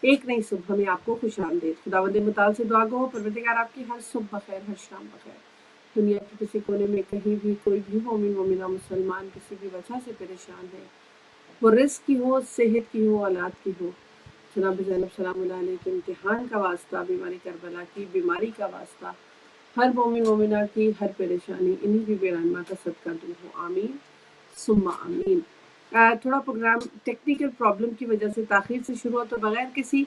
ایک نئی صبح میں آپ کو خوش آمدید۔ خداوند متعال سے دعا گو پروردگار آپ کی ہر صبح بخیر، ہر شام بخیر۔ دنیا کے کسی کونے میں کہیں بھی کوئی بھی مومن مومنہ مسلمان کسی بھی وجہ سے پریشان ہے، وہ رزق کی ہو، صحت کی ہو، اولاد کی ہو، جناب زینب سلام اللہ علیہ کے امتحان کا واسطہ، بیماری کربلا کی بیماری کا واسطہ، ہر مومن مومنہ کی ہر پریشانی انہی بھی بے رحمہ کا صدقہ دور ہو، آمین ثم آمین۔ تھوڑا پروگرام ٹیکنیکل پرابلم کی وجہ سے تاخیر سے شروع ہو، تو بغیر کسی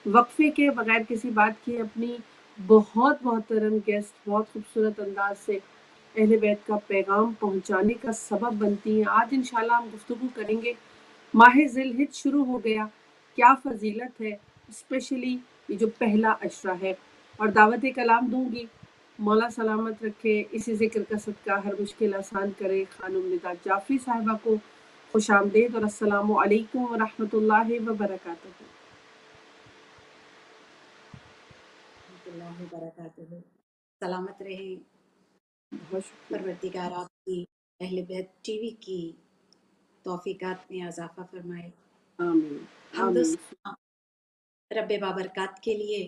وقفے کے، بغیر کسی بات کی، اپنی بہت محترم گیسٹ بہت خوبصورت انداز سے اہل بیت کا پیغام پہنچانے کا سبب بنتی ہیں۔ آج انشاءاللہ ہم گفتگو کریں گے، ماہ ذی الحج شروع ہو گیا، کیا فضیلت ہے، اسپیشلی یہ جو پہلا عشرہ ہے، اور دعوت کلام دوں گی۔ مولا سلامت رکھے، اسی ذکر کا صدقہ ہر مشکل آسان کرے۔ خانم ندا جعفری صاحبہ کو خوش آمدید اور السلام علیکم ورحمۃ اللہ وبرکاتہ۔ ورحمۃ اللہ وبرکاتہ۔ سلامت رہیں، بہت شکریہ۔ پروردگار آپ کی اہل بیت ٹی وی کی توفیقات میں اضافہ فرمائے۔ آمین حمد و آمین۔ ثنا رب بابرکات کے لیے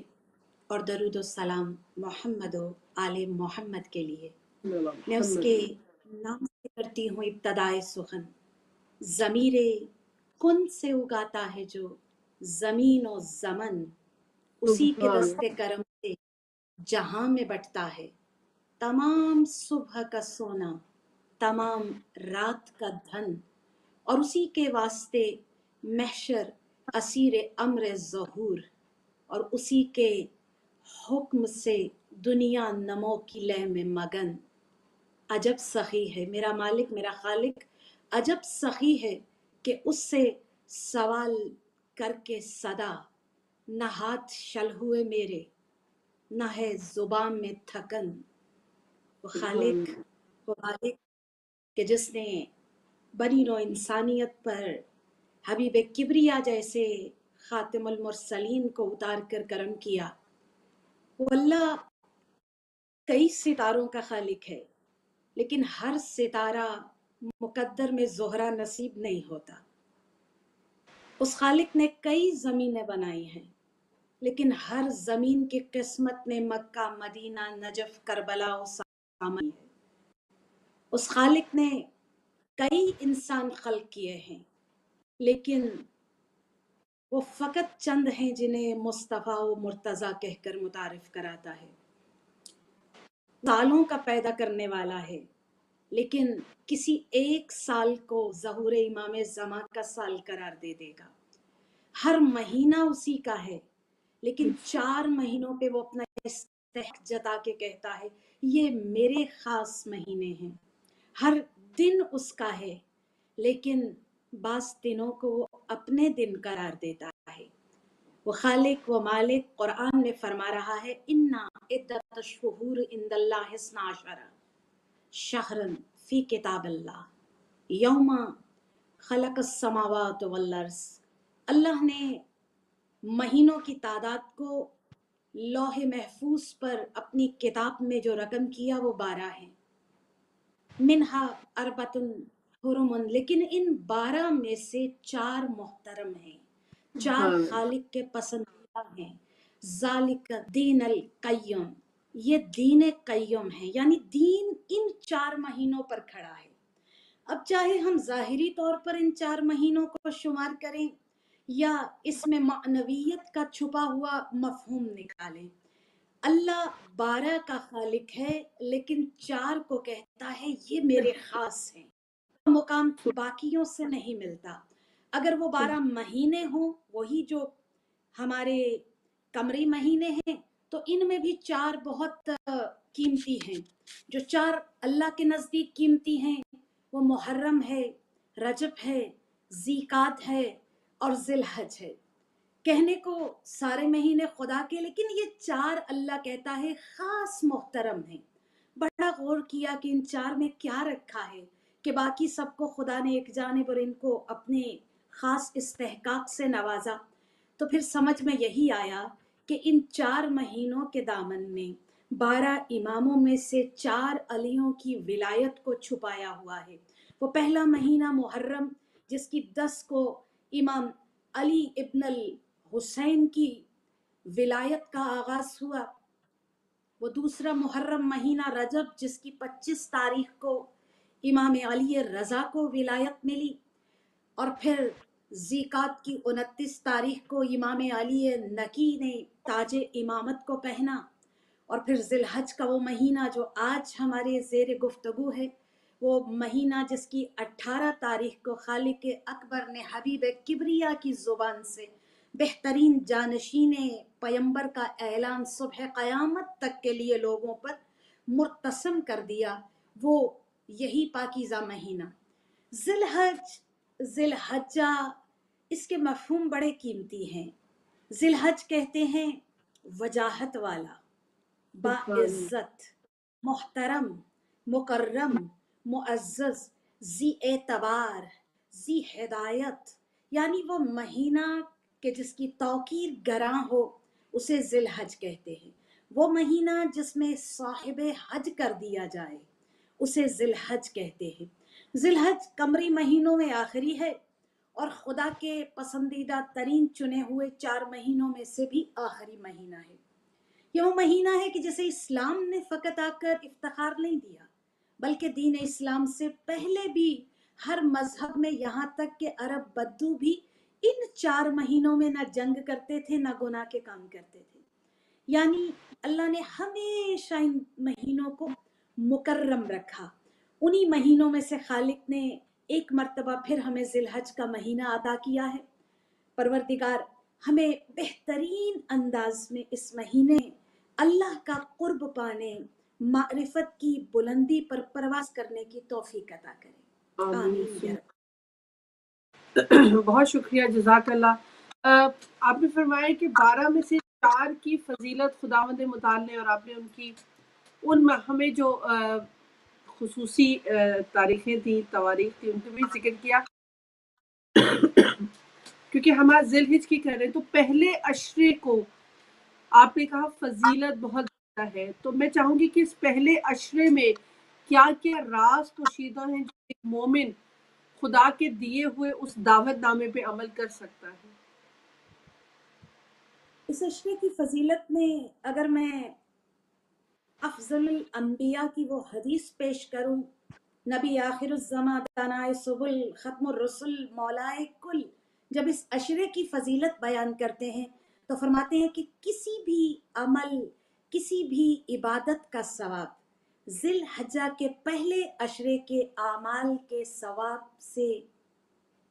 اور درود و سلام محمد و آل محمد کے لیے۔ میں اس محمد کے نام سے کرتی ہوں ابتدائے سخن۔ ضمیر کن سے اگاتا ہے جو زمین و زمن، اسی کے سبحان دست کرم سے جہاں میں بٹتا ہے تمام صبح کا سونا، تمام رات کا دھن، اور اسی کے واسطے محشر اسیر امر ظہور، اور اسی کے حکم سے دنیا نمو کی لہ میں مگن۔ عجب سخی ہے میرا مالک، میرا خالق عجب سخی ہے کہ اس سے سوال کر کے صدا، نہ ہاتھ شل ہوئے میرے، نہ ہے زبان میں تھکن۔ وہ سبحان خالق، وہ مالک کہ جس نے بنی نوع انسانیت پر حبیب کبریا جیسے خاتم المرسلین کو اتار کر کرم کیا۔ وہ اللہ کئی ستاروں کا خالق ہے، لیکن ہر ستارہ مقدر میں زہرہ نصیب نہیں ہوتا۔ اس خالق نے کئی زمینیں بنائی ہیں، لیکن ہر زمین کی قسمت میں مکہ، مدینہ، نجف، کربلا و سامہ ہے۔ اس خالق نے کئی انسان خلق کیے ہیں، لیکن وہ فقط چند ہیں جنہیں مصطفیٰ و مرتضیٰ کہہ کر متعارف کراتا ہے۔ سالوں کا پیدا کرنے والا ہے، لیکن کسی ایک سال کو ظہور امام زمان کا سال قرار دے دے گا۔ ہر مہینہ اسی کا ہے، لیکن 4 مہینوں پہ وہ اپنا استحق جتا کے کہتا ہے یہ میرے خاص مہینے ہیں۔ ہر دن اس کا ہے، لیکن بعض دنوں کو وہ اپنے دن قرار دیتا ہے۔ وہ خالق، وہ مالک قرآن میں فرما رہا ہے اِنَّا عِدَّةَ الشُّهُورِ عِندَ اللَّهِ 12 شَهْرًا فِي کتاب اللہ یوم خلق السماوات والارض۔ اللہ نے مہینوں کی تعداد کو لوح محفوظ پر اپنی کتاب میں جو رقم کیا وہ 12 ہیں۔ منہا اربعۃ حرم، لیکن ان 12 میں سے 4 محترم ہیں، 4 اللہ۔ خالق کے پسندیدہ ہیں۔ ذالک دین القیم، یہ دین قیم ہے، یعنی دین ان 4 مہینوں پر کھڑا ہے۔ اب چاہے ہم ظاہری طور پر ان 4 مہینوں کو شمار کریں یا اس میں معنویت کا چھپا ہوا مفہوم نکالیں، اللہ 12 کا خالق ہے، لیکن 4 کو کہتا ہے یہ میرے خاص ہیں، مقام باقیوں سے نہیں ملتا۔ اگر وہ 12 مہینے ہوں، وہی جو ہمارے قمری مہینے ہیں، تو ان میں بھی 4 بہت قیمتی ہیں۔ جو 4 اللہ کے نزدیک قیمتی ہیں وہ محرم ہے، رجب ہے، ذیقعد ہے اور ذی الحج ہے۔ کہنے کو سارے مہینے خدا کے، لیکن یہ 4 اللہ کہتا ہے خاص محترم ہیں۔ بڑا غور کیا کہ ان 4 میں کیا رکھا ہے کہ باقی سب کو خدا نے ایک جانب اور ان کو اپنے خاص استحقاق سے نوازا، تو پھر سمجھ میں یہی آیا کہ ان 4 مہینوں کے دامن میں 12 اماموں میں سے 4 علیوں کی ولایت کو چھپایا ہوا ہے۔ وہ پہلا مہینہ محرم، جس کی 10 کو امام علی ابن حسین کی ولایت کا آغاز ہوا، وہ دوسرا محرم مہینہ رجب جس کی 25 تاریخ کو امام علی رضا کو ولایت ملی، اور پھر ذیقات کی 29 تاریخ کو امام علی نکی نے تاج امامت کو پہنا، اور پھر ذی الحج کا وہ مہینہ جو آج ہمارے زیر گفتگو ہے، وہ مہینہ جس کی 18 تاریخ کو خالق اکبر نے حبیب کبریا کی زبان سے بہترین جانشین پیمبر کا اعلان صبح قیامت تک کے لیے لوگوں پر مرتسم کر دیا، وہ یہی پاکیزہ مہینہ ذی الحج، ذی الحجہ، اس کے مفہوم بڑے قیمتی ہیں۔ ذی الحج کہتے ہیں وجاہت والا، سبحان اللہ۔ باعزت، محترم، مکرم، معزز، ذی اعتبار، ذی ہدایت، یعنی وہ مہینہ کہ جس کی توقیر گراں ہو اسے ذی الحج کہتے ہیں۔ وہ مہینہ جس میں صاحب حج کر دیا جائے اسے ذی الحج کہتے ہیں۔ ذی الحج قمری مہینوں میں آخری ہے اور خدا کے پسندیدہ ترین چنے ہوئے 4 مہینوں میں سے بھی آخری مہینہ ہے۔ یہ وہ مہینہ ہے کہ جسے اسلام نے فقط آ کر افتخار نہیں دیا، بلکہ دین اسلام سے پہلے بھی ہر مذہب میں، یہاں تک کہ عرب بدو بھی ان 4 مہینوں میں نہ جنگ کرتے تھے نہ گناہ کے کام کرتے تھے۔ یعنی اللہ نے ہمیشہ ان مہینوں کو مکرم رکھا۔ انہی مہینوں میں سے خالق نے ایک مرتبہ پھر ہمیں ذی الحج کا مہینہ عطا کیا ہے۔ پروردگار ہمیں بہترین انداز میں اس مہینے اللہ کا قرب پانے، معرفت کی بلندی پر پرواز کرنے کی توفیق عطا کرے، آمین یا رب۔ بہت شکریہ، جزاک اللہ۔ آپ نے فرمایا کہ 12 میں سے 4 کی فضیلت خداوند متعال نے، اور آپ نے ان ہمیں جو خصوصی تاریخیں تھیں، تواریخ تھی، ان کا بھی ذکر کیا، کیونکہ ہم آج ذی الحج کی کہہ رہے ہیں تو پہلے عشرے کو آپ نے کہا فضیلت بہت زیادہ ہے، تو میں چاہوں گی کہ اس پہلے عشرے میں کیا کیا راز پوشیدہ ہیں جو ایک مومن خدا کے دیے ہوئے اس دعوت نامے پہ عمل کر سکتا ہے؟ اس عشرے کی فضیلت میں اگر میں افضل الانبیاء کی وہ حدیث پیش کروں، نبی آخر الزماں، دانائے سبل، ختم الرسل، مولائے کل، جب اس عشرے کی فضیلت بیان کرتے ہیں تو فرماتے ہیں کہ کسی بھی عمل، کسی بھی عبادت کا ثواب ذی الحجہ کے پہلے عشرے کے اعمال کے ثواب سے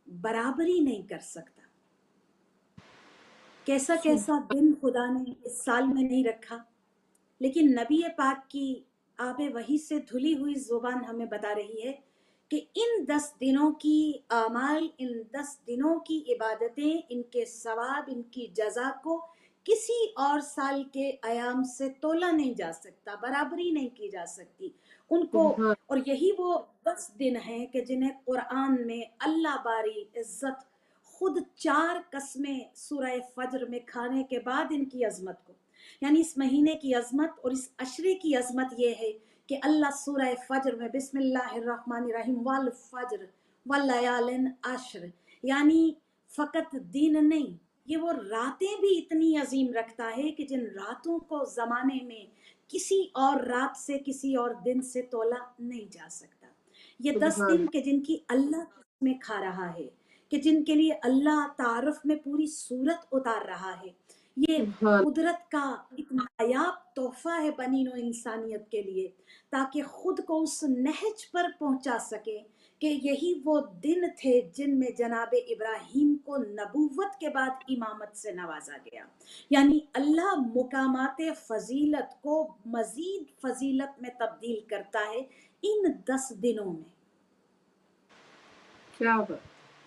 برابری نہیں کر سکتا۔ کیسا کیسا دن خدا نے اس سال میں نہیں رکھا، لیکن نبی پاک کی آب وحی سے دھلی ہوئی زبان ہمیں بتا رہی ہے کہ ان 10 دنوں کی اعمال، ان 10 دنوں کی عبادتیں، ان کے ثواب، ان کی جزا کو کسی اور سال کے ایام سے تولا نہیں جا سکتا، برابری نہیں کی جا سکتی ان کو۔ اور یہی وہ 10 دن ہیں کہ جنہیں قرآن میں اللہ باری عزت خود 4 قسمیں سورہ فجر میں کھانے کے بعد ان کی عظمت کو، یعنی اس مہینے کی عظمت اور اس عشرے کی عظمت یہ ہے کہ اللہ سورہ فجر میں بسم اللہ الرحمن الرحیم والفجر واللیال عشر، یعنی فقط دن نہیں، یہ وہ راتیں بھی اتنی عظیم رکھتا ہے کہ جن راتوں کو زمانے میں کسی اور رات سے، کسی اور دن سے تولا نہیں جا سکتا۔ یہ 10 دن کہ جن کی اللہ میں کھا رہا ہے، کہ جن کے لیے اللہ تعارف میں پوری صورت اتار رہا ہے، یہ قدرت کا ایک نایاب تحفہ ہے بنی نوع انسانیت کے لیے، تاکہ خود کو اس نہج پر پہنچا سکے کہ یہی وہ دن تھے جن میں جناب ابراہیم کو نبوت کے بعد امامت سے نوازا گیا۔ یعنی اللہ مقامات فضیلت کو مزید فضیلت میں تبدیل کرتا ہے ان 10 دنوں میں۔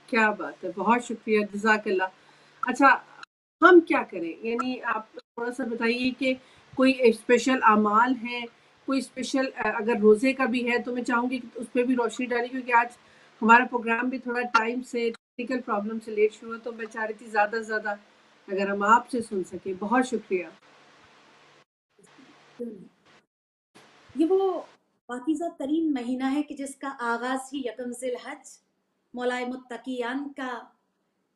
کیا بات ہے، بہت شکریہ، جزاک اللہ۔ اچھا، ہم کیا کریں؟ یعنی آپ تھوڑا سا بتائیے کہ کوئی اسپیشل اعمال ہیں، کوئی اسپیشل، اگر روزے کا بھی ہے تو میں چاہوں گی کہ اس پہ بھی روشنی ڈالی، کیونکہ آج ہمارا پروگرام بھی تھوڑا ٹائم سے، ٹیکنیکل پرابلم سے لیٹ شروع ہے، تو میں چاہ رہی تھی زیادہ سے زیادہ اگر ہم آپ سے سن سکیں۔ بہت شکریہ۔ یہ وہ پاکیزہ ترین مہینہ ہے کہ جس کا آغاز ہی یکم ذی الحج، مولائے متقیان کا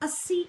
80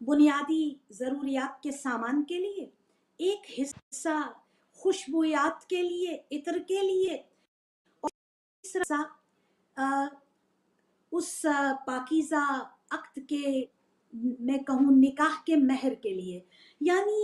بنیادی ضروریات کے سامان کے لیے، ایک حصہ خوشبویات کے لیے، عطر کے لیے، اور تیسرا حصہ اس پاکیزہ عقد کے، میں کہوں نکاح کے مہر کے لیے۔ یعنی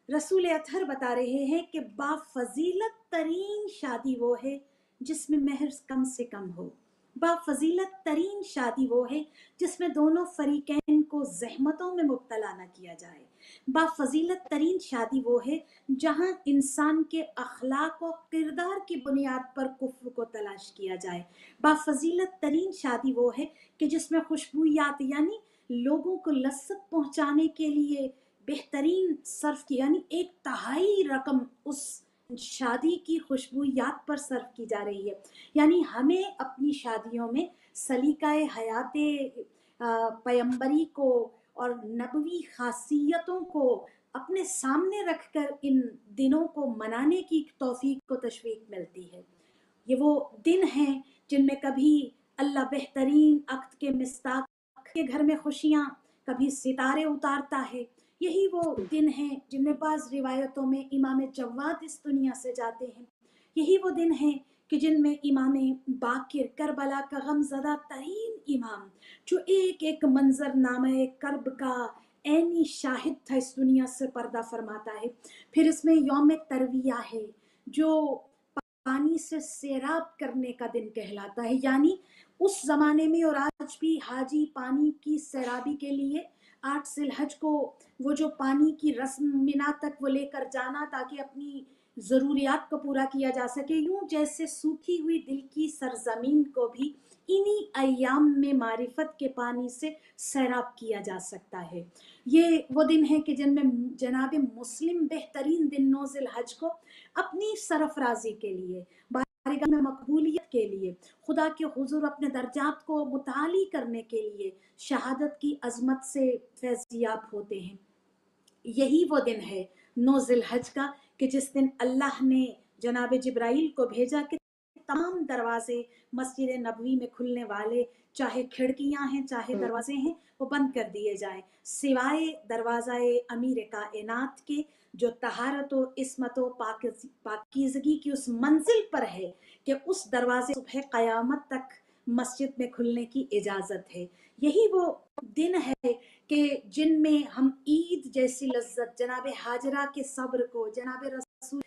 رسول اطہر بتا رہے ہیں کہ با فضیلت ترین شادی وہ ہے جس میں مہر کم سے کم ہو، با فضیلت ترین شادی وہ ہے جس میں دونوں فریقین کو زحمتوں میں مبتلا نہ کیا جائے، با فضیلت ترین شادی وہ ہے جہاں انسان کے اخلاق و کردار کی بنیاد پر کفر کو تلاش کیا جائے، با فضیلت ترین شادی وہ ہے کہ جس میں خوشبویات یعنی لوگوں کو لذت پہنچانے کے لیے بہترین صرف کی، یعنی 1/3 رقم اس شادی کی خوشبویات پر صرف کی جا رہی ہے۔ یعنی ہمیں اپنی شادیوں میں سلیقہ حیات پیمبری کو اور نبوی خاصیتوں کو اپنے سامنے رکھ کر ان دنوں کو منانے کی توفیق و تشویق ملتی ہے۔ یہ وہ دن ہیں جن میں کبھی اللہ بہترین عقد کے مصداق کے گھر میں خوشیاں، کبھی ستارے اتارتا ہے۔ یہی وہ دن ہیں جن میں بعض روایتوں میں امام جواد اس دنیا سے جاتے ہیں۔ یہی وہ دن ہیں کہ جن میں امام باقر، کربلا کا غم زدہ ترین امام، جو ایک ایک منظر نامہ کرب کا عینی شاہد تھا، اس دنیا سے پردہ فرماتا ہے۔ پھر اس میں یوم ترویہ ہے جو پانی سے سیراب کرنے کا دن کہلاتا ہے۔ یعنی اس زمانے میں اور آج بھی حاجی پانی کی سیرابی کے لیے 8 ذی الحج کو وہ جو پانی کی رسم مینا تک وہ لے کر جانا تاکہ اپنی ضروریات کو پورا کیا جا سکے، یوں جیسے سوکھی ہوئی دل کی سرزمین کو بھی انہی ایام میں معرفت کے پانی سے سیراب کیا جا سکتا ہے۔ یہ وہ دن ہے کہ جن میں جناب مسلم بہترین دن 9 ذی الحج کو اپنی سرفرازی کے لیے، بارگاہ میں مقبولیت کے لیے، خدا کے حضور اپنے درجات کو متعالی کرنے کے لیے شہادت کی عظمت سے فیضیاب ہوتے ہیں۔ یہی وہ دن ہے 9 ذی الحج کا کہ جس دن اللہ نے جناب جبرائیل کو بھیجا کہ تمام دروازے مسجد نبوی میں کھلنے والے، چاہے کھڑکیاں ہیں چاہے دروازے ہیں، وہ بند کر دیے جائیں، سوائے دروازہ امیر کائنات کے جو طہارت و عصمت و پاکیزگی کی اس منزل پر ہے کہ اس دروازے صبح قیامت تک مسجد میں کھلنے کی اجازت ہے۔ یہی وہ دن ہے کہ جن میں ہم عید جیسی لذت، جناب حاجرہ کے صبر کو، جناب رسول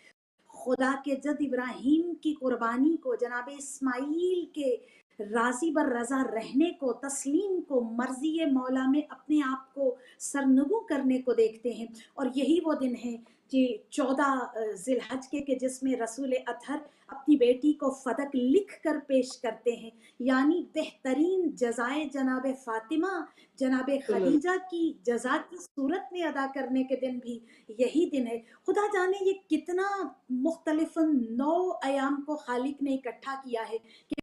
خدا کے جد ابراہیم کی قربانی کو، جناب اسماعیل کے راضی بر رضا رہنے کو، تسلیم کو، مرضی مولا میں اپنے آپ کو سرنگو کرنے کو دیکھتے ہیں۔ اور یہی وہ دن ہے کہ 14 ذی الحج کے کہ جس میں رسول اطہر اپنی بیٹی کو فدق لکھ کر پیش کرتے ہیں، یعنی بہترین جزائے جناب فاطمہ، جناب خدیجہ کی جزا کی صورت میں ادا کرنے کے دن بھی یہی دن ہے۔ خدا جانے یہ کتنا مختلف 9 ایام کو خالق نے اکٹھا کیا ہے کہ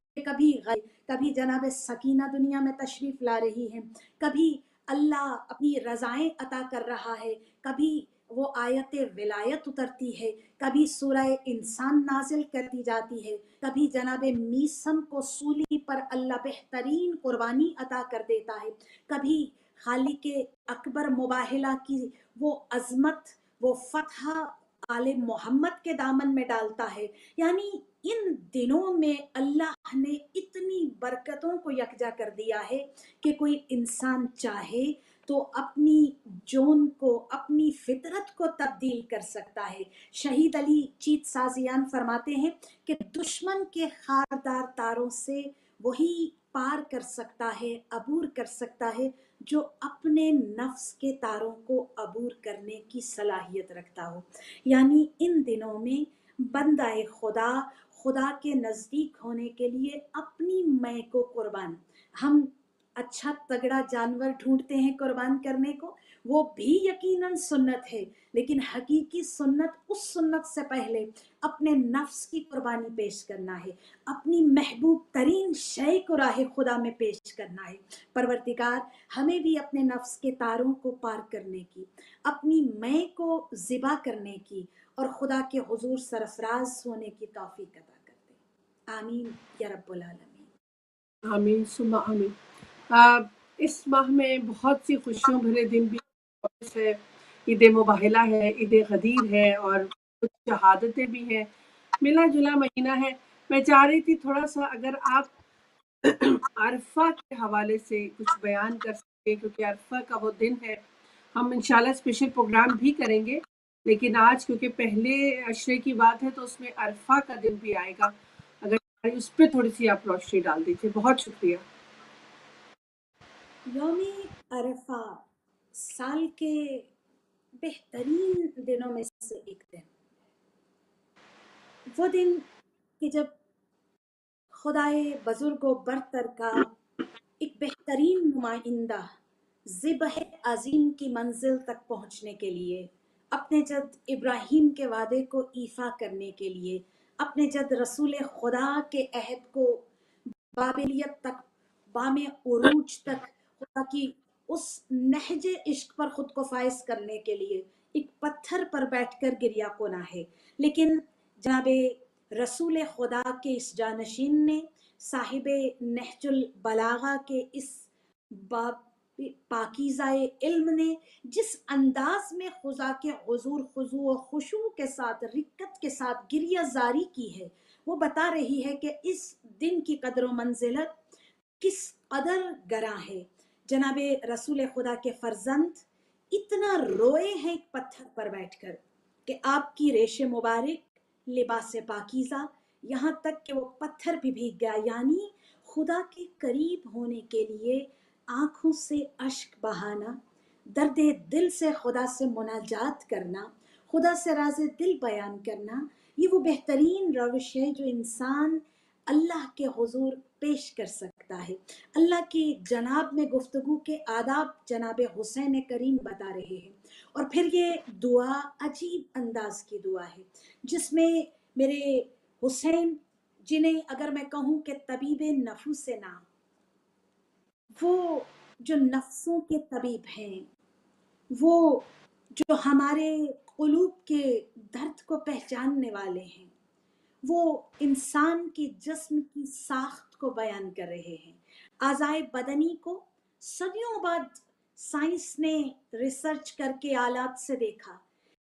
کبھی جناب سکینہ دنیا میں تشریف لا رہی ہیں، کبھی اللہ اپنی رضائیں عطا کر رہا ہے، کبھی وہ آیت ولایت اترتی ہے، کبھی سورہ انسان نازل کر دی جاتی ہے، کبھی جناب میسم کو سولی پر اللہ بہترین قربانی عطا کر دیتا ہے، کبھی خالق اکبر مباہلہ کی وہ عظمت، وہ فتح آل محمد کے دامن میں ڈالتا ہے۔ یعنی ان دنوں میں اللہ نے اتنی برکتوں کو یکجا کر دیا ہے کہ کوئی انسان چاہے تو اپنی جون کو، اپنی فطرت کو تبدیل کر سکتا ہے۔ شہید علی چیت سازیان فرماتے ہیں کہ دشمن کے خاردار تاروں سے وہی پار کر سکتا ہے، عبور کر سکتا ہے جو اپنے نفس کے تاروں کو عبور کرنے کی صلاحیت رکھتا ہو۔ یعنی ان دنوں میں بندہ خدا کے نزدیک ہونے کے لیے اپنی میں کو قربان، ہم اچھا تگڑا جانور ڈھونڈتے ہیں قربان کرنے کو، وہ بھی یقیناً سنت ہے، لیکن حقیقی سنت اس سنت سے پہلے اپنے نفس کی قربانی پیش کرنا ہے، اپنی محبوب ترین شے کو راہ خدا میں پیش کرنا ہے۔ پروردگار ہمیں بھی اپنے نفس کے تاروں کو پار کرنے کی، اپنی میں کو ذبح کرنے کی اور خدا کے حضور سرفراز ہونے کی توفیق عطا کر دے۔ آمین یا رب العالمین۔ آمین ثم آمین۔ اس ماہ میں بہت سی خوشیوں بھرے دن بھی ہے، عید مباہلہ ہے، عید غدیر ہے اور کچھ شہادتیں بھی ہیں، ملا جلا مہینہ ہے۔ میں چاہ رہی تھی تھوڑا سا اگر آپ عرفہ کے حوالے سے کچھ بیان کر سکتے، کیونکہ عرفہ کا وہ دن ہے، ہم انشاءاللہ اسپیشل پروگرام بھی کریں گے، لیکن آج کیونکہ پہلے عشرے کی بات ہے تو اس میں عرفہ کا دن بھی آئے گا، اگر اس پہ تھوڑی سی آپ روشنی ڈال دیجیے، بہت شکریہ۔ یوم عرفہ سال کے بہترین دنوں میں سے ایک دن، وہ دن کہ جب خدائے بزرگ و برتر کا ایک بہترین نمائندہ ذبح عظیم کی منزل تک پہنچنے کے لیے، اپنے جد ابراہیم کے وعدے کو ایفا کرنے کے لیے، اپنے جد رسول خدا کے عہد کو بابلیت تک، بام عروج تک خدا کی اس نہج عشق پر خود کو فائز کرنے کے لیے ایک پتھر پر بیٹھ کر گریا کونا ہے۔ لیکن جناب رسول خدا کے اس جانشین نے، صاحب نہج البلاغہ کے اس پاکیزہ علم نے جس انداز میں خدا کے حضور خضوع و خشوع کے ساتھ، رکت کے ساتھ گریہ زاری کی ہے، وہ بتا رہی ہے کہ اس دن کی قدر و منزلت کس قدر گراں ہے۔ جناب رسول خدا کے فرزند اتنا روئے ہیں ایک پتھر پر بیٹھ کر کہ آپ کی ریش مبارک، لباس پاکیزہ، یہاں تک کہ وہ پتھر بھی بھیگ گیا، یعنی خدا کے قریب ہونے کے لیے آنکھوں سے اشک بہانا، درد دل سے خدا سے مناجات کرنا، خدا سے راز دل بیان کرنا، یہ وہ بہترین روش ہے جو انسان اللہ کے حضور پیش کر سکتا ہے۔ اللہ کی جناب میں گفتگو کے آداب جناب حسین کریم بتا رہے ہیں، اور پھر یہ دعا عجیب انداز کی دعا ہے جس میں میرے حسین، جنہیں اگر میں کہوں کہ طبیب نفوس نام، وہ جو نفسوں کے طبیب ہیں، وہ جو ہمارے قلوب کے درد کو پہچاننے والے ہیں، وہ انسان کی جسم کی ساخت کو بیان کر رہے ہیں، اعضائے بدنی کو صدیوں بعد سائنس نے ریسرچ کر کے آلات سے دیکھا،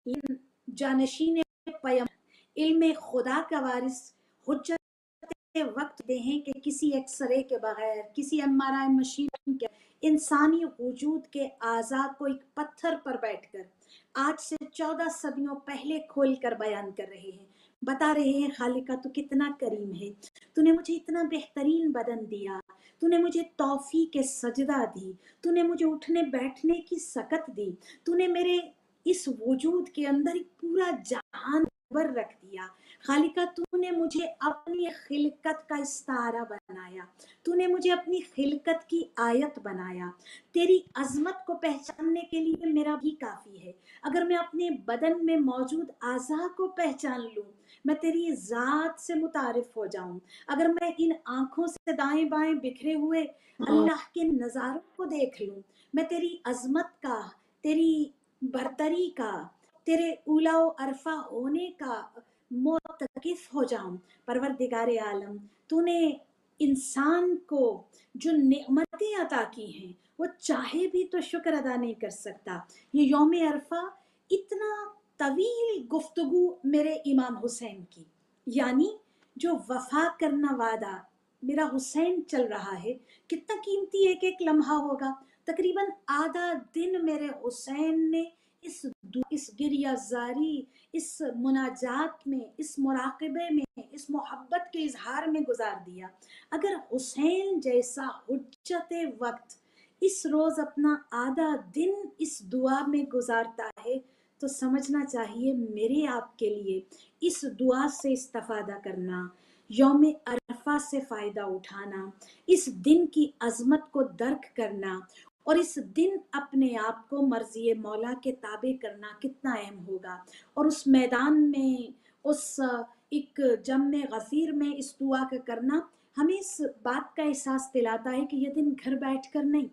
لیکن جانشین پیغمبر، علم خدا کا وارث، حجت وقت دے ہیں کہ کسی ایکس رے کے بغیر، کسی ایم آر آئی مشین کے، انسانی وجود کے اعضاء کو ایک پتھر پر بیٹھ کر آج سے 14 صدیوں پہلے کھول کر بیان کر رہے ہیں، بتا رہے ہیں خالقہ تو کتنا کریم ہے، تو نے مجھے اتنا بہترین بدن دیا، تو نے مجھے توفیق سجدہ دی، تو نے مجھے اٹھنے بیٹھنے کی سکت دی، تو نے میرے اس وجود کے اندر ایک پورا جہان رکھ دیا، خالقہ تو نے مجھے اپنی خلقت کا استعارہ بنایا، تو نے مجھے اپنی خلقت کی آیت بنایا، تیری عظمت کو پہچاننے کے لیے میرا بھی کافی ہے، اگر میں اپنے بدن میں موجود اعضاء کو پہچان لوں، میں تیری ذات سے متعارف ہو جاؤں، اگر میں ان آنکھوں سے دائیں بائیں بکھرے ہوئے اللہ کے نظاروں کو دیکھ لوں، میں تیری عظمت کا، تیری برتری کا، تیرے اولا و عرفہ ہونے کا موتقف ہو جاؤں، پروردگار عالم تو نے انسان کو جو نعمتیں عطا کی ہیں وہ چاہے بھی تو شکر ادا نہیں کر سکتا۔ یہ یوم عرفہ اتنا طویل گفتگو میرے امام حسین کی، یعنی جو وفا کرنا وعدہ میرا حسین چل رہا ہے، کتنا قیمتی ایک ایک لمحہ ہوگا، تقریباً آدھا دن میرے حسین نے اس گریہ زاری، اس مناجات میں، اس مراقبے میں، اس محبت کے اظہار میں گزار دیا۔ اگر حسین جیسا حجت وقت اس روز اپنا آدھا دن اس دعا میں گزارتا ہے تو سمجھنا چاہیے میرے آپ کے لیے اس دعا سے استفادہ کرنا، یوم عرفہ سے فائدہ اٹھانا، اس دن کی عظمت کو درک کرنا اور اس دن اپنے آپ کو مرضی مولا کے تابع کرنا کتنا اہم ہوگا، اور اس میدان میں، اس ایک جم غفیر میں اس دعا کا کرنا ہمیں اس بات کا احساس دلاتا ہے کہ یہ دن گھر بیٹھ کر نہیں،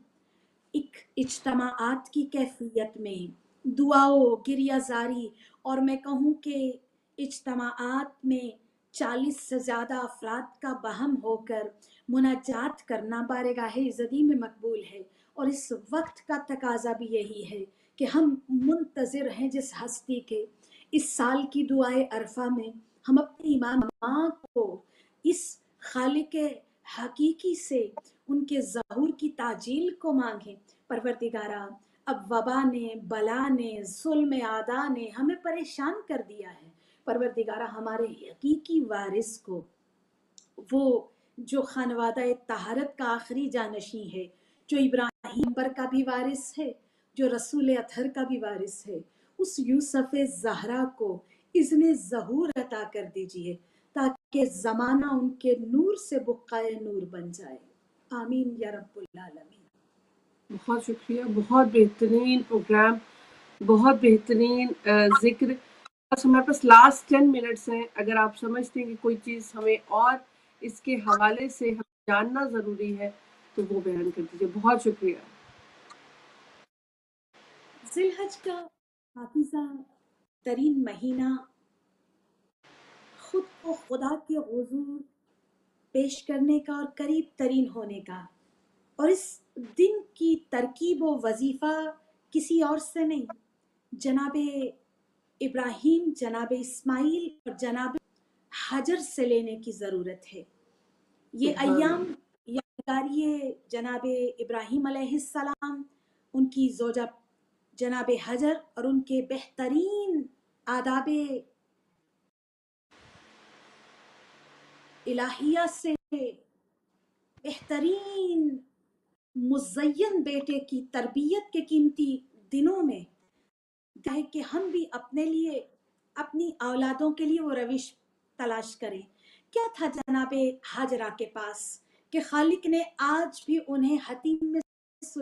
ایک اجتماعات کی کیفیت میں دعاؤں، گریہ زاری، اور میں کہوں کہ اجتماعات میں 40 سے زیادہ افراد کا باہم ہو کر مناجات کرنا بارگاہ عزدی میں مقبول ہے، اور اس وقت کا تقاضا بھی یہی ہے کہ ہم منتظر ہیں جس ہستی کے. اس سال کی دعائے عرفہ میں ہم اپنی امام ماں کو اس خالق حقیقی سے ان کے ظہور کی تعجیل کو مانگیں. پروردگارا اب وبا نے، بلا نے، ظلم اعداء نے ہمیں پریشان کر دیا ہے. پروردگارا ہمارے حقیقی وارث کو، وہ جو خانوادہ طہارت کا آخری جانشین ہے، جو ابراہیم پر کا بھی وارث ہے، جو رسول اطہر کا بھی وارث ہے، اس یوسف زہرا کو اذن ظہور عطا کر دیجئے تاکہ زمانہ ان کے نور سے بقائے نور بن جائے. آمین یا رب العالمین. بہت شکریہ، بہت بہترین پروگرام، بہت بہترین ذکر. بس ہمارے پاس لاسٹ 10 منٹس ہیں. اگر آپ سمجھتے ہیں کہ کوئی چیز ہمیں اور اس کے حوالے سے ہمیں جاننا ضروری ہے تو وہ بیان کر دیجیے. بہت شکریہ. ذی الحج کا حافظہ ترین مہینہ خود کو خدا کے حضور پیش کرنے کا اور قریب ترین ہونے کا، اور اس دن کی ترکیب و وظیفہ کسی اور سے نہیں، جناب ابراہیم، جناب اسماعیل اور جناب حجر سے لینے کی ضرورت ہے. یہ سبحان ایام اللہ. یادگاری جناب ابراہیم علیہ السلام، ان کی زوجہ جناب حجر اور ان کے بہترین آداب الہیہ سے بہترین مزین بیٹے کی تربیت کے قیمتی دنوں میں ہے کہ ہم بھی اپنے لیے، اپنی اولادوں کے لیے وہ روش تلاش کریں. کیا تھا جناب حاجرہ کے پاس کہ خالق نے آج بھی انہیں حتیم میں سن؟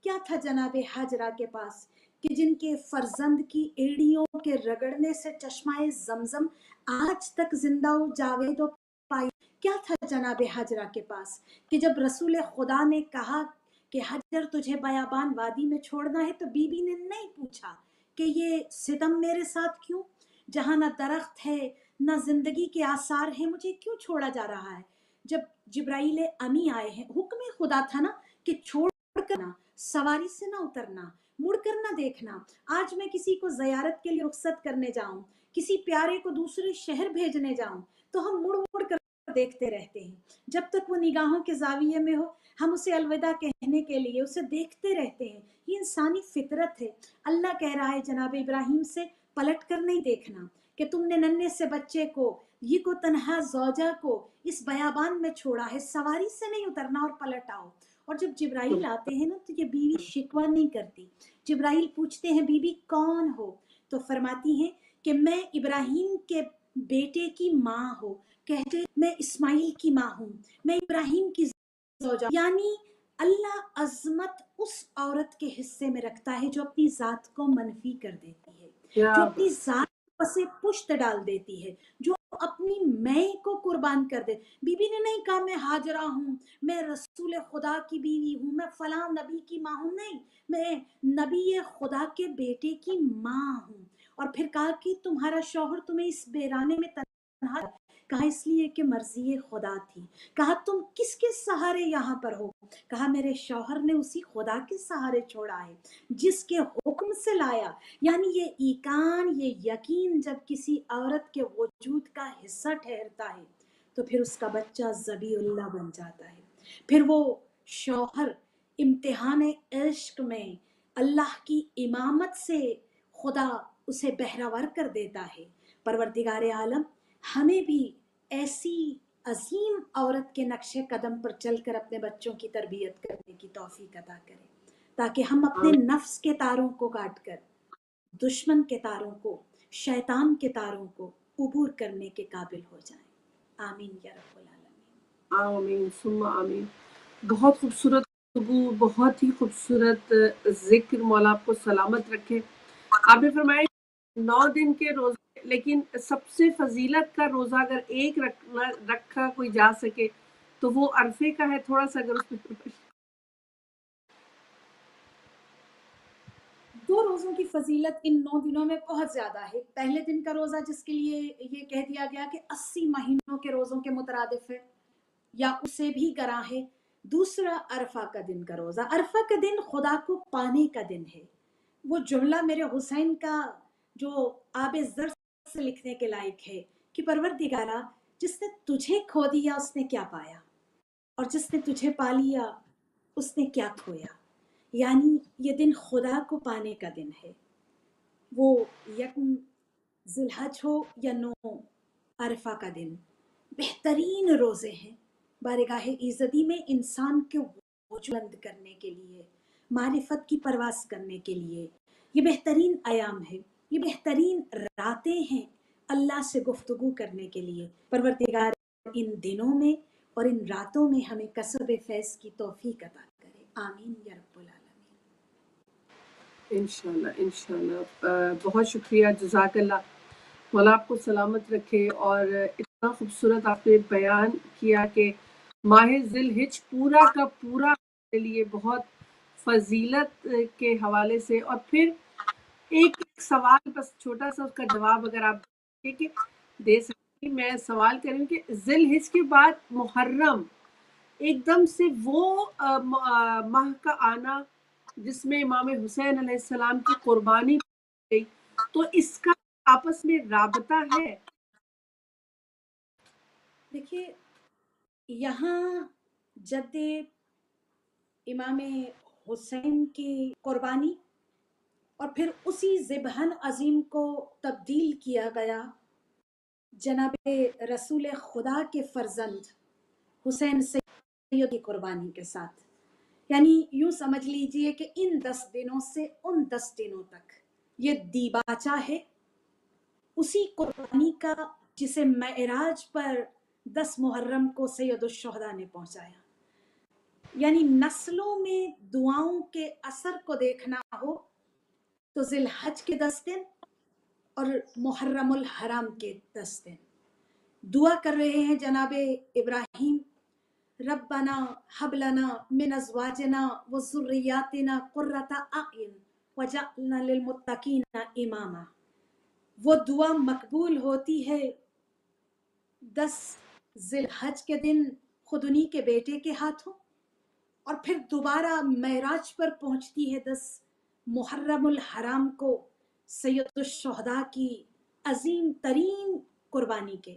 کیا تھا جناب حاجرہ کے پاس کہ جن کے فرزند کی ایڑیوں کے رگڑنے سے چشمہ زمزم آج تک زندہ و جاوید و پائی؟ کیا تھا جناب حاجرہ کے پاس کہ جب رسول خدا نے کہا کہ حجر تجھے بیابان وادی میں چھوڑنا ہے تو بی بی نے نہیں پوچھا کہ یہ ستم میرے ساتھ کیوں، جہاں نہ درخت ہے نہ زندگی کے آثار ہیں، مجھے کیوں چھوڑا جا رہا ہے؟ جب جبرائیل امی آئے ہیں، حکم خدا تھا نا کہ چھوڑ کرنا، سواری سے نہ اترنا، مڑ کر نہ دیکھنا. آج میں کسی کو زیارت کے لیے رخصت کرنے جاؤں، کسی پیارے کو دوسرے شہر بھیجنے جاؤں تو ہم مڑ مڑ کر دیکھتے رہتے ہیں. جب تک وہ نگاہوں کے زاویے میں ہو ہم اسے الوداع کہنے کے لیے اسے دیکھتے رہتے ہیں. یہ انسانی فطرت ہے. اللہ کہہ رہا ہے جناب ابراہیم سے پلٹ کر نہیں دیکھنا کہ تم نے ننھے سے بچے کو، یہ کو تنہا زوجہ کو اس بیابان میں چھوڑا ہے، سواری سے نہیں اترنا اور پلٹ آؤ. اور جب جبرائیل آتے ہیں نا تو یہ بیوی شکوہ نہیں کرتی. جبرائیل پوچھتے ہیں بی بی کون ہو؟ تو فرماتی ہیں کہ میں ابراہیم کے بیٹے کی ماں ہوں. کہتے میں اسماعیل کی ماں ہوں، میں ابراہیم کی زوجہ. یعنی اللہ عظمت اس عورت کے حصے میں رکھتا ہے جو اپنی ذات کو منفی کر دیتی ہے، جو اپنی ذات پسے پشت ڈال دیتی ہے، جو اپنی میں کو قربان کر دے. بی بی نے نہیں کہا میں ہاجرہ ہوں، میں رسول خدا کی بیوی ہوں، میں فلاں نبی کی ماں ہوں. نہیں، میں نبی خدا کے بیٹے کی ماں ہوں. اور پھر کہا کہ تمہارا شوہر تمہیں اس ویرانے میں تنہا، کہا اس لیے کہ مرضی خدا تھی. کہا تم کس کے سہارے یہاں پر ہو؟ کہا میرے شوہر نے اسی خدا کے سہارے چھوڑا ہے جس کے حکم سے لایا. یعنی یہ ایقان، یہ یقین جب کسی عورت کے وجود کا حصہ ٹھہرتا ہے تو پھر اس کا بچہ ذبیح اللہ بن جاتا ہے. پھر وہ شوہر امتحان عشق میں اللہ کی امامت سے خدا اسے بہراور کر دیتا ہے. پروردگار عالم ہمیں بھی ایسی عظیم عورت کے نقش قدم پر چل کر اپنے بچوں کی تربیت کرنے کی توفیق عطا کرے تاکہ ہم اپنے نفس کے تاروں کو کاٹ کر دشمن کے تاروں کو، شیطان کے تاروں کو عبور کرنے کے قابل ہو جائیں. آمین یا رب العالمین. آمین ثم آمین. بہت خوبصورت گفتگو، بہت ہی خوبصورت ذکر. مولا آپ کو سلامت رکھے. آپ نے فرمایا 9 دن کے روزے، لیکن سب سے فضیلت کا روزہ اگر ایک رکھا کوئی جا سکے تو وہ عرفے کا ہے. تھوڑا سا اگر اس میں 2 روزوں کی فضیلت ان 9 دنوں میں بہت زیادہ ہے. پہلے دن کا روزہ جس کے لیے یہ کہہ دیا گیا کہ 80 مہینوں کے روزوں کے مترادف ہے یا اسے بھی گراں ہے. دوسرا عرفہ کا دن کا روزہ. عرفہ کا دن خدا کو پانے کا دن ہے. وہ جملہ میرے حسین کا جو آب زر سے لکھنے کے لائق ہے کہ پروردگارا جس نے تجھے کھو دیا اس نے کیا پایا، اور جس نے تجھے پا لیا اس نے کیا کھویا۔ یعنی یہ دن خدا کو پانے کا دن ہے، وہ یکم ذی الحج ہو یا 9 عرفہ کا دن، بہترین روزے ہیں بارگاہ ایزدی میں انسان کے بلند کرنے کے لیے، معرفت کی پرواز کرنے کے لیے۔ یہ بہترین ایام ہے، یہ بہترین راتیں ہیں اللہ سے گفتگو کرنے کے لیے۔ پروردگار ان دنوں میں اور ان راتوں میں ہمیں کسب فیض کی توفیق عطا کرے، آمین یا رب العالمین۔ انشاءاللہ انشاءاللہ، بہت شکریہ، جزاک اللہ، مولا آپ کو سلامت رکھے۔ اور اتنا خوبصورت آپ نے بیان کیا کہ ماہ ذی الحج پورا کا پورا میرے لیے بہت فضیلت کے حوالے سے۔ اور پھر ایک سوال، بس چھوٹا سا اس کا جواب اگر آپ دے سکتی، میں سوال کر رہی ہوں کہ ذی الحج کے بعد محرم ایک دم سے وہ ماہ کا آنا جس میں امام حسین علیہ السلام کی قربانی گئی، تو اس کا آپس میں رابطہ ہے؟ دیکھیے یہاں جد امام حسین کی قربانی اور پھر اسی ذبحً عظیم کو تبدیل کیا گیا جناب رسول خدا کے فرزند حسین سید کی قربانی کے ساتھ۔ یعنی یوں سمجھ لیجئے کہ ان 10 دنوں سے ان 10 دنوں تک یہ دیباچہ ہے اسی قربانی کا جسے معراج پر 10 محرم کو سید الشہداء نے پہنچایا۔ یعنی نسلوں میں دعاؤں کے اثر کو دیکھنا ہو تو ذی الحج کے 10 دن اور محرم الحرام کے 10 دن دعا کر رہے ہیں جناب ابراہیم، ربنا ہب لنا من ازواجنا وذریاتنا قرۃ اعین وجعلنا للمتقین اماما۔ وہ دعا مقبول ہوتی ہے 10 ذی الحج کے دن خود انہی کے بیٹے کے ہاتھوں، اور پھر دوبارہ معراج پر پہنچتی ہے 10 محرم الحرام کو سید الشہداء کی عظیم ترین قربانی کے۔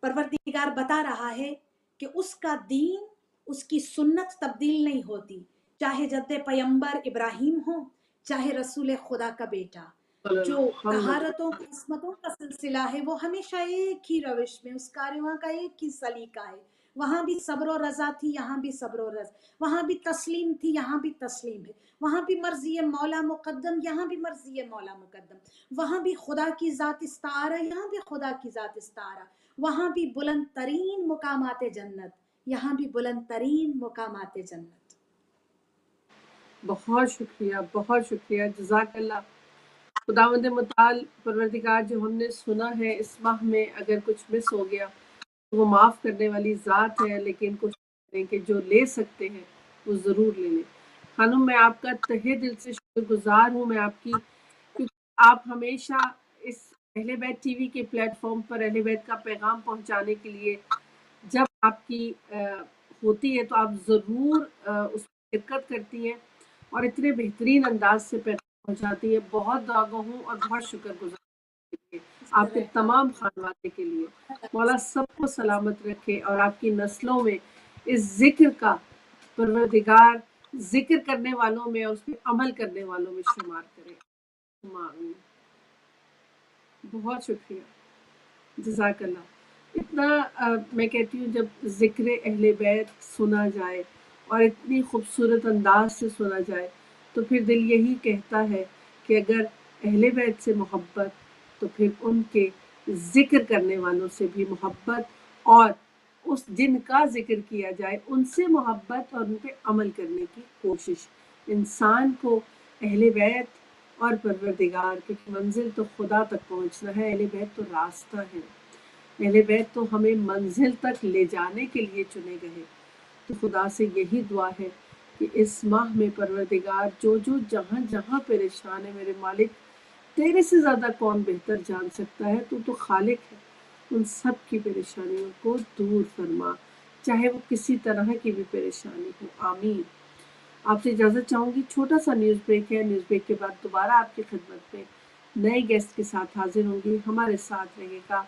پروردگار بتا رہا ہے کہ اس کا دین، اس کی سنت تبدیل نہیں ہوتی، چاہے جد پیمبر ابراہیم ہو، چاہے رسول خدا کا بیٹا۔ جو طہارتوں کی عصمتوں کا سلسلہ ہے وہ ہمیشہ ایک ہی روش میں، اس کارواں کا ایک ہی سلیقہ ہے۔ وہاں بھی صبر و رضا تھی، یہاں بھی صبر و رضا، وہاں بھی تسلیم تھی، یہاں بھی تسلیم ہے، وہاں بھی مرضی مولا مقدم، یہاں بھی مرضی مولا مقدم، وہاں بھی خدا کی ذات استعارہ، یہاں بھی خدا کی ذات استعارہ، وہاں بھی بلند ترین مقامات جنت، یہاں بھی بلند ترین مقامات جنت۔ بہت شکریہ، بہت شکریہ، جزاک اللہ۔ خداوند متعال پروردگار، جو ہم نے سنا ہے اس ماہ میں اگر کچھ مس ہو گیا تو وہ معاف کرنے والی ذات ہے، لیکن کوشش کریں کہ جو لے سکتے ہیں وہ ضرور لے لیں۔ خانم، میں آپ کا تہہ دل سے شکر گزار ہوں، میں آپ کی، کیونکہ آپ ہمیشہ اس اہل بیت ٹی وی کے پلیٹ فارم پر اہل بیت کا پیغام پہنچانے کے لیے جب آپ کی ہوتی ہے تو آپ ضرور اس میں شرکت کرتی ہیں اور اتنے بہترین انداز سے پیغام پہنچاتی ہے۔ بہت دعا ہوں اور بہت شکر گزار آپ کے تمام خانوادے کے لیے۔ مولا سب کو سلامت رکھے اور آپ کی نسلوں میں اس ذکر کا پروردگار ذکر کرنے والوں میں اور اس پہ عمل کرنے والوں میں شمار کرے۔ آمین۔ بہت شکریہ، جزاک اللہ۔ اتنا میں کہتی ہوں جب ذکر اہل بیت سنا جائے اور اتنی خوبصورت انداز سے سنا جائے تو پھر دل یہی کہتا ہے کہ اگر اہل بیت سے محبت تو پھر ان کے ذکر کرنے والوں سے بھی محبت، اور اس جن کا ذکر کیا جائے ان سے محبت اور ان پہ عمل کرنے کی کوشش۔ انسان کو اہل بیت اور پروردگار کی منزل تو خدا تک پہنچنا ہے، اہل بیت تو راستہ ہے، اہل بیت تو ہمیں منزل تک لے جانے کے لیے چنے گئے۔ تو خدا سے یہی دعا ہے کہ اس ماہ میں پروردگار جو جہاں جہاں پریشان ہے، میرے مالک تیرے سے زیادہ کون بہتر جان سکتا ہے، تو خالق ہے، ان سب کی پریشانیوں کو دور فرما، چاہے وہ کسی طرح کی بھی پریشانی ہو۔ آمین۔ آپ سے اجازت چاہوں گی، چھوٹا سا نیوز بریک ہے، نیوز بریک کے بعد دوبارہ آپ کی خدمت میں نئے گیسٹ کے ساتھ حاضر ہوں گی، ہمارے ساتھ رہے گا۔